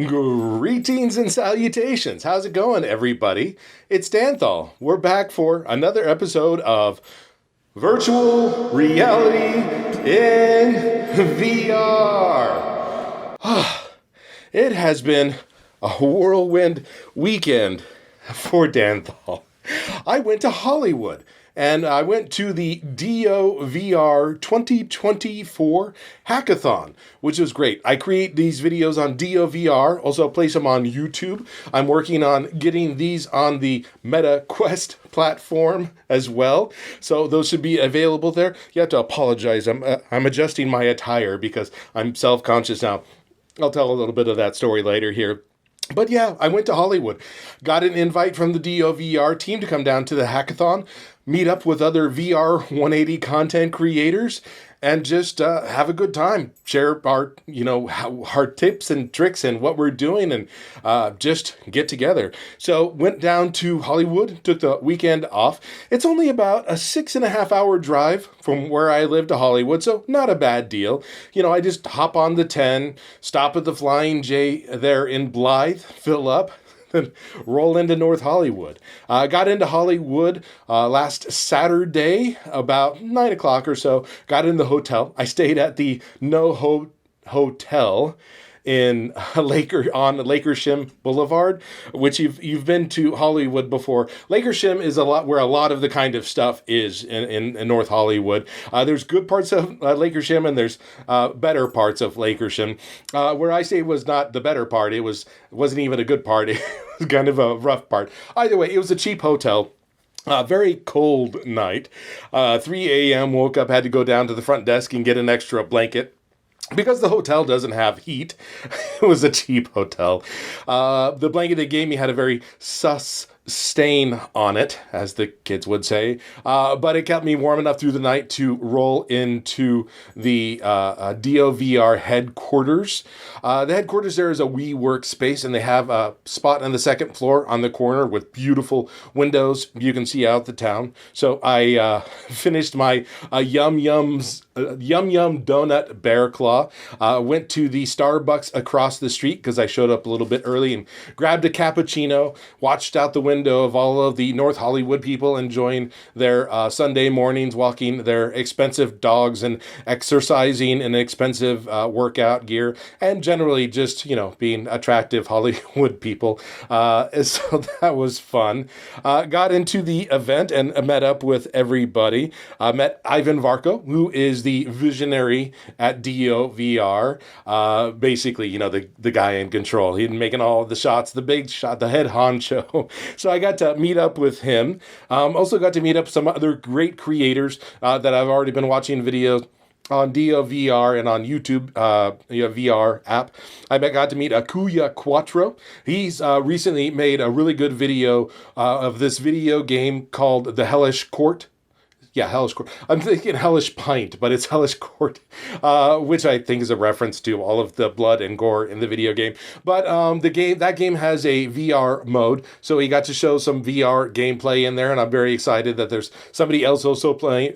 Greetings and salutations. How's it going, everybody? It's Danthol. We're back for another episode of Virtual Reality in VR. It has been a whirlwind weekend for Danthol. I went to Hollywood. And I went to the DeoVR 2024 Hackathon, which was great. I create these videos on DeoVR, also place them on YouTube. I'm working on getting these on the Meta Quest platform as well. So those should be available there. You have to apologize. I'm adjusting my attire because I'm self-conscious now. I'll tell a little bit of that story later here. But yeah, I went to Hollywood, got an invite from the DeoVR team to come down to the hackathon, meet up with other VR 180 content creators, and just have a good time. Share our tips and tricks and what we're doing, and just get together. So went down to Hollywood, took the weekend off. It's only about a 6.5 hour drive from where I live to Hollywood, so not a bad deal. I just hop on the 10, stop at the Flying J there in Blythe, fill up, and roll into North Hollywood. I got into Hollywood last Saturday, about 9 o'clock or so. Got in the hotel. I stayed at the Hotel in Lakershim Boulevard, which you've been to Hollywood before. Lakershim is where a lot of the kind of stuff is in North Hollywood. There's good parts of Lakershim, and there's better parts of Lakershim. Where I say was not the better part, wasn't even a good part. It was kind of a rough part. Either way, it was a cheap hotel. Very cold night. 3 a.m. woke up, had to go down to the front desk and get an extra blanket. Because the hotel doesn't have heat, it was a cheap hotel. The blanket they gave me had a very sus stain on it, as the kids would say. But it kept me warm enough through the night to roll into the DeoVR headquarters. The headquarters there is a WeWork space, and they have a spot on the second floor on the corner with beautiful windows. You can see out the town. So I finished my Yum Yum donut bear claw. Went to the Starbucks across the street because I showed up a little bit early and grabbed a cappuccino, watched out the window of all of the North Hollywood people enjoying their Sunday mornings, walking their expensive dogs and exercising in expensive workout gear, and generally just, being attractive Hollywood people. So that was fun. Got into the event and met up with everybody. Met Ivan Varco, who is the visionary at DeoVR. Basically, the guy in control. He'd making all the shots, the big shot, the head honcho. So I got to meet up with him. Also got to meet up some other great creators that I've already been watching videos on DeoVR and on YouTube VR app. I got to meet Akuya Quattro. He's recently made a really good video of this video game called The Hellish Court. Yeah, Hellish Court. I'm thinking Hellish Pint, but it's Hellish Court, which I think is a reference to all of the blood and gore in the video game. But that game has a VR mode, so he got to show some VR gameplay in there, and I'm very excited that there's somebody else also playing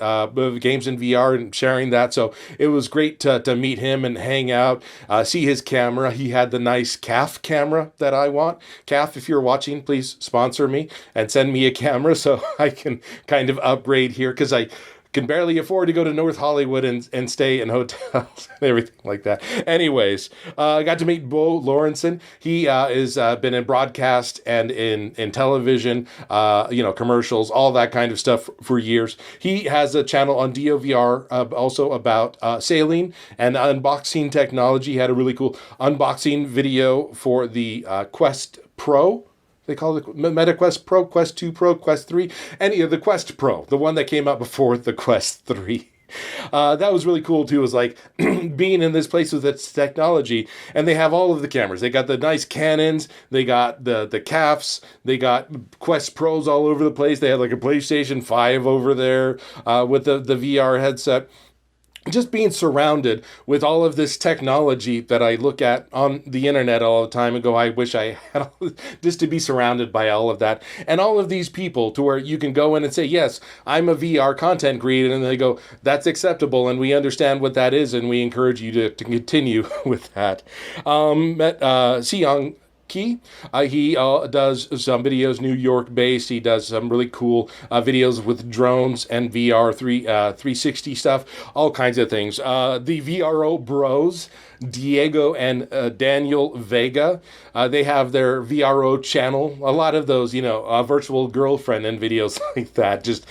games in VR and sharing that. So it was great to meet him and hang out, see his camera. He had the nice CAF camera that I want. CAF, if you're watching, please sponsor me and send me a camera so I can kind of upgrade here, because I can barely afford to go to North Hollywood and stay in hotels and everything like that. Anyways, I got to meet Bo Lorenzen. He is been in broadcast and in television, commercials, all that kind of stuff for years. He has a channel on DeoVR also about sailing and unboxing technology. He had a really cool unboxing video for the Quest Pro. They call it Meta Quest Pro, Quest 2 Pro, Quest 3, the Quest Pro, the one that came out before the Quest 3. That was really cool too. It was like being in this place with its technology, and they have all of the cameras. They got the nice Canons, they got the CAFs, they got Quest Pros all over the place. They had like a PlayStation 5 over there with the VR headset. just being surrounded with all of this technology that I look at on the internet all the time and go, I wish I had all, just to be surrounded by all of that. And all of these people to where you can go in and say, yes, I'm a VR content creator. And they go, that's acceptable. And we understand what that is. And we encourage you to continue with that. Met Siyoung Key. He does some videos, New York based. He does some really cool videos with drones and VR 360 stuff, all kinds of things. The VRO Bros, Diego and Daniel Vega, they have their VRO channel. A lot of those, virtual girlfriend and videos like that. Just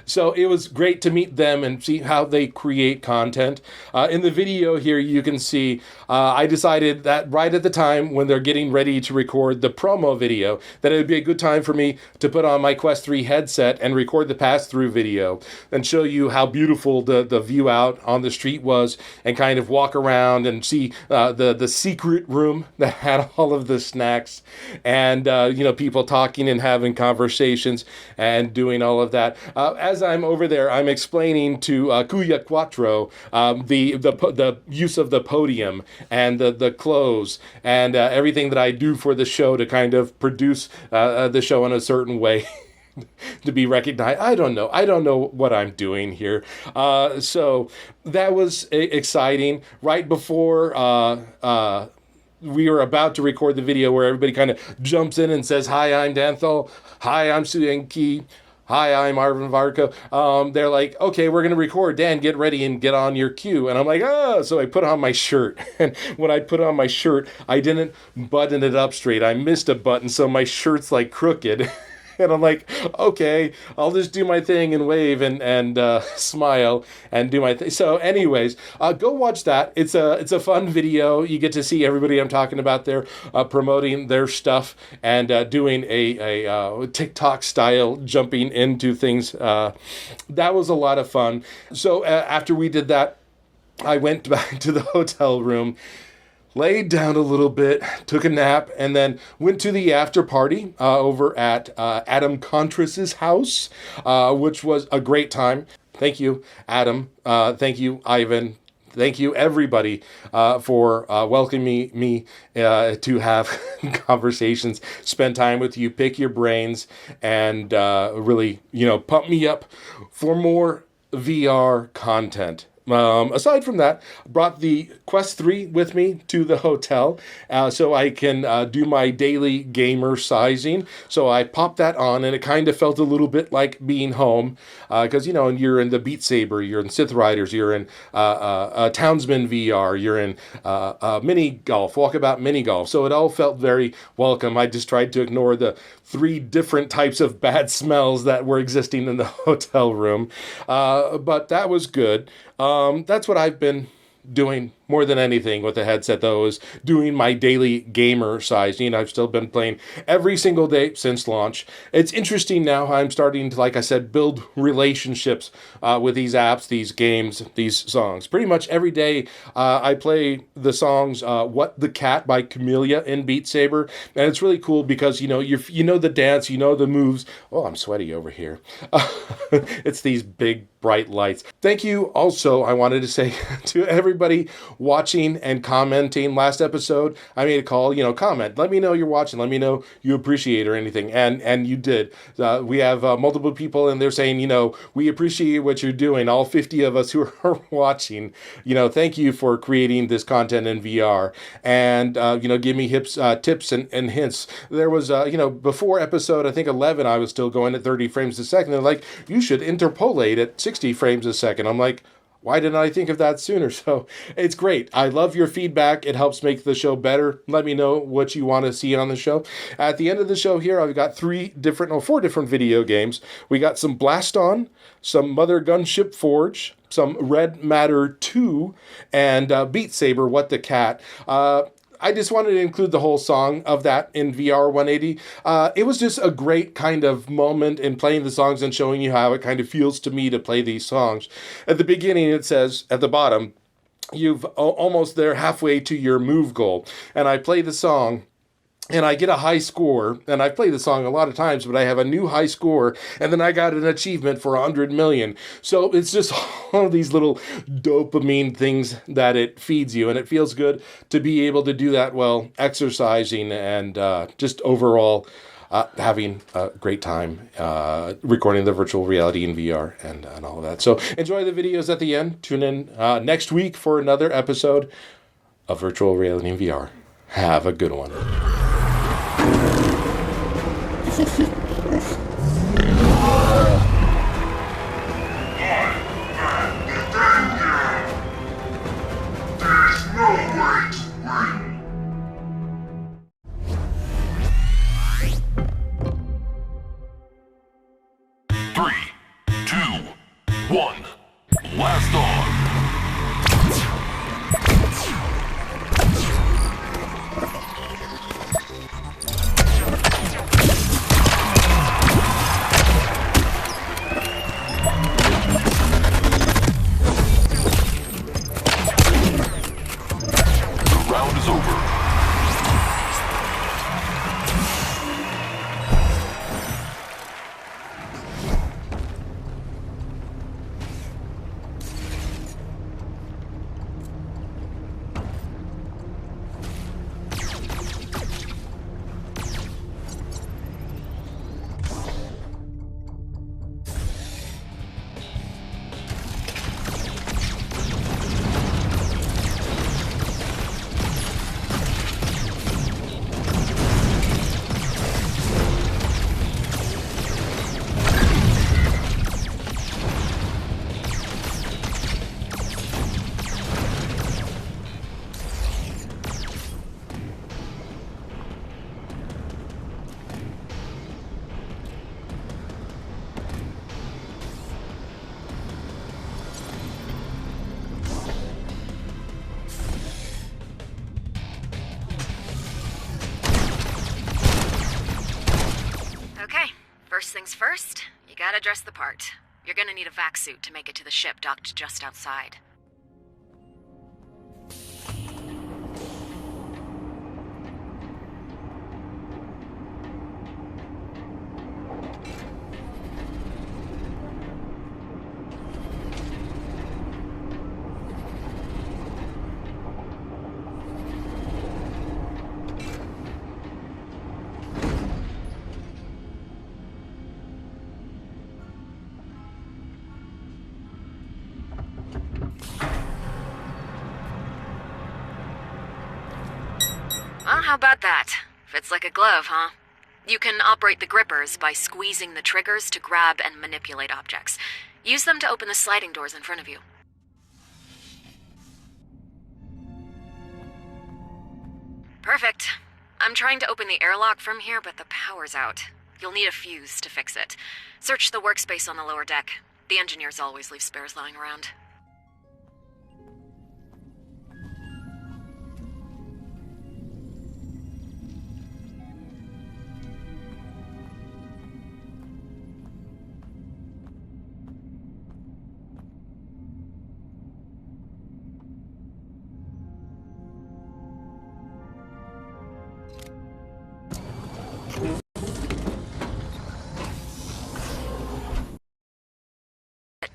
so it was great to meet them and see how they create content. In the video here, you can see I decided that right at the time when they're getting ready to record the promo video, that it would be a good time for me to put on my Quest 3 headset and record the pass-through video and show you how beautiful the view out on the street was, and kind of walk around and see the secret room that had all of the snacks and people talking and having conversations and doing all of that. As I'm over there, I'm explaining to Kuya Quattro the use of the podium and the clothes and everything that I do for the show to kind of produce the show in a certain way. To be recognized. I don't know what I'm doing here. So that was exciting. Right before we were about to record the video, where everybody kind of jumps in and says, "Hi, I'm Danthol. Hi, I'm Siyoung Key. Hi, I'm Arvin Varco." They're like, "Okay, we're going to record. Dan, get ready and get on your cue." And I'm like, "Oh." So I put on my shirt. And when I put on my shirt, I didn't button it up straight. I missed a button, so my shirt's like crooked. And I'm like, okay, I'll just do my thing and wave and smile and do my thing. So anyways, go watch that. It's a fun video. You get to see everybody I'm talking about there promoting their stuff and doing a TikTok style jumping into things. That was a lot of fun. So after we did that, I went back to the hotel room, laid down a little bit, took a nap, and then went to the after party over at Adam Contras's house, which was a great time. Thank you, Adam. Thank you, Ivan. Thank you, everybody, for welcoming me to have conversations, spend time with you, pick your brains, and really, pump me up for more VR content. Aside from that, brought the Quest 3 with me to the hotel so I can do my daily gamer sizing. So I popped that on, and it kind of felt a little bit like being home because, you're in the Beat Saber, you're in Sith Riders, you're in Townsman VR, you're in mini golf, walkabout mini golf. So it all felt very welcome. I just tried to ignore the 3 different types of bad smells that were existing in the hotel room. But that was good. That's what I've been doing more than anything with the headset, though, is doing my daily gamer size. I've still been playing every single day since launch. It's interesting now how I'm starting to, like I said, build relationships with these apps, these games, these songs. Pretty much every day I play the songs What the Cat by Camellia in Beat Saber. And it's really cool because, you know the dance, you know the moves. Oh, I'm sweaty over here. It's these big, bright lights. Thank you also, I wanted to say to everybody watching and commenting. Last episode, I made a call, comment. Let me know you're watching. Let me know you appreciate or anything. And you did. We have multiple people, and they're saying, we appreciate what you're doing. All 50 of us who are watching, thank you for creating this content in VR. And, give me tips and hints. There was, before episode, I think 11, I was still going at 30 frames a second. They're like, you should interpolate at 60 frames a second. I'm like, why didn't I think of that sooner? So it's great. I love your feedback. It helps make the show better. Let me know what you want to see on the show. At the end of the show here, I've got 4 different video games. We got some Blaston, some Mothergunship Forge, some Red Matter 2, and Beat Saber, What the Cat. I just wanted to include the whole song of that in VR 180. It was just a great kind of moment in playing the songs and showing you how it kind of feels to me to play these songs. At the beginning, it says at the bottom, you've almost there halfway to your move goal. And I play the song, and I get a high score, and I've played the song a lot of times, but I have a new high score, and then I got an achievement for 100 million. So it's just all of these little dopamine things that it feeds you, and it feels good to be able to do that while exercising and just overall having a great time recording the virtual reality in VR and all of that. So enjoy the videos at the end. Tune in next week for another episode of virtual reality in VR. Have a good one. First things first, you gotta dress the part. You're gonna need a vac suit to make it to the ship docked just outside. Well, how about that? Fits like a glove, huh? You can operate the grippers by squeezing the triggers to grab and manipulate objects. Use them to open the sliding doors in front of you. Perfect. I'm trying to open the airlock from here, but the power's out. You'll need a fuse to fix it. Search the workspace on the lower deck. The engineers always leave spares lying around.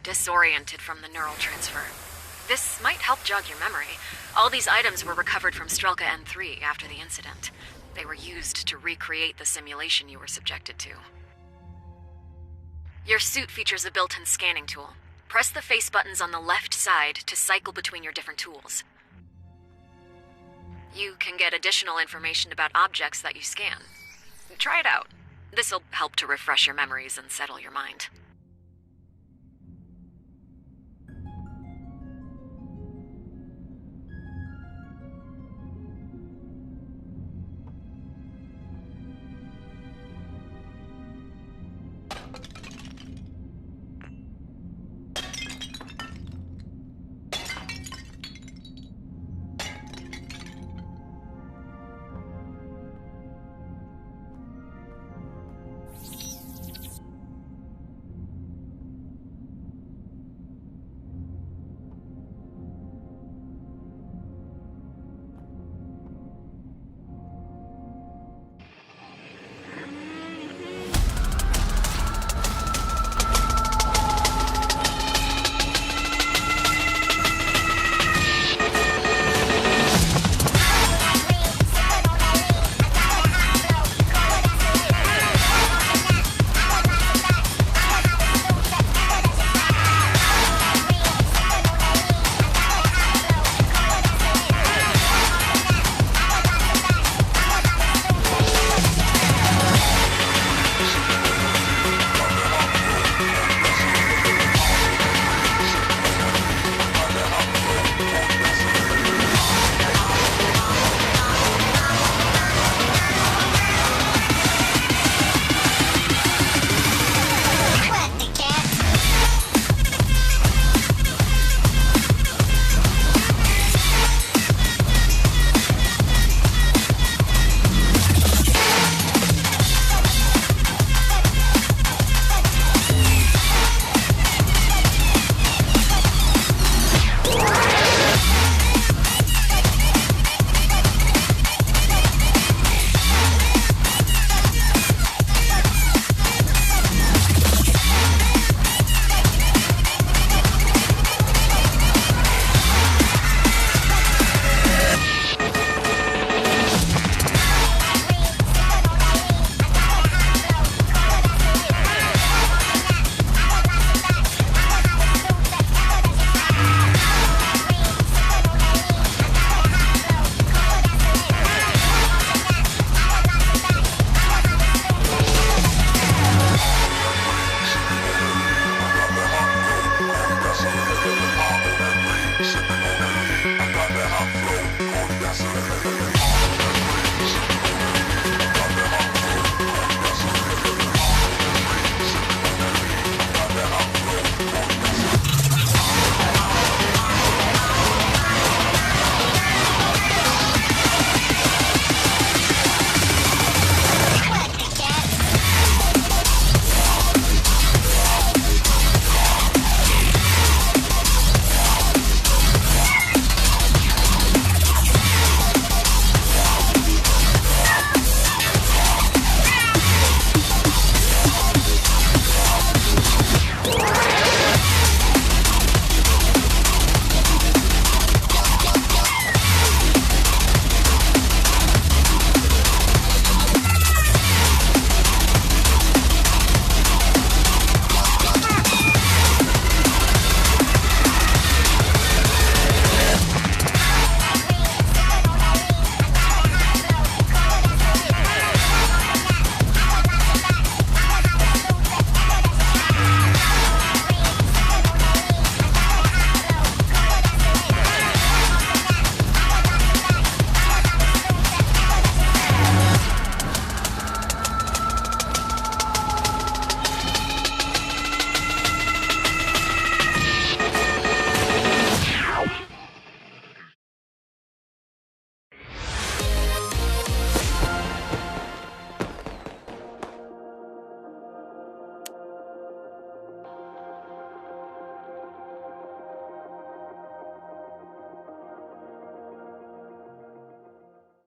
Disoriented from the neural transfer. This might help jog your memory. All these items were recovered from Strelka N3 after the incident. They were used to recreate the simulation you were subjected to. Your suit features a built-in scanning tool. Press the face buttons on the left side to cycle between your different tools. You can get additional information about objects that you scan. Try it out. This'll help to refresh your memories and settle your mind.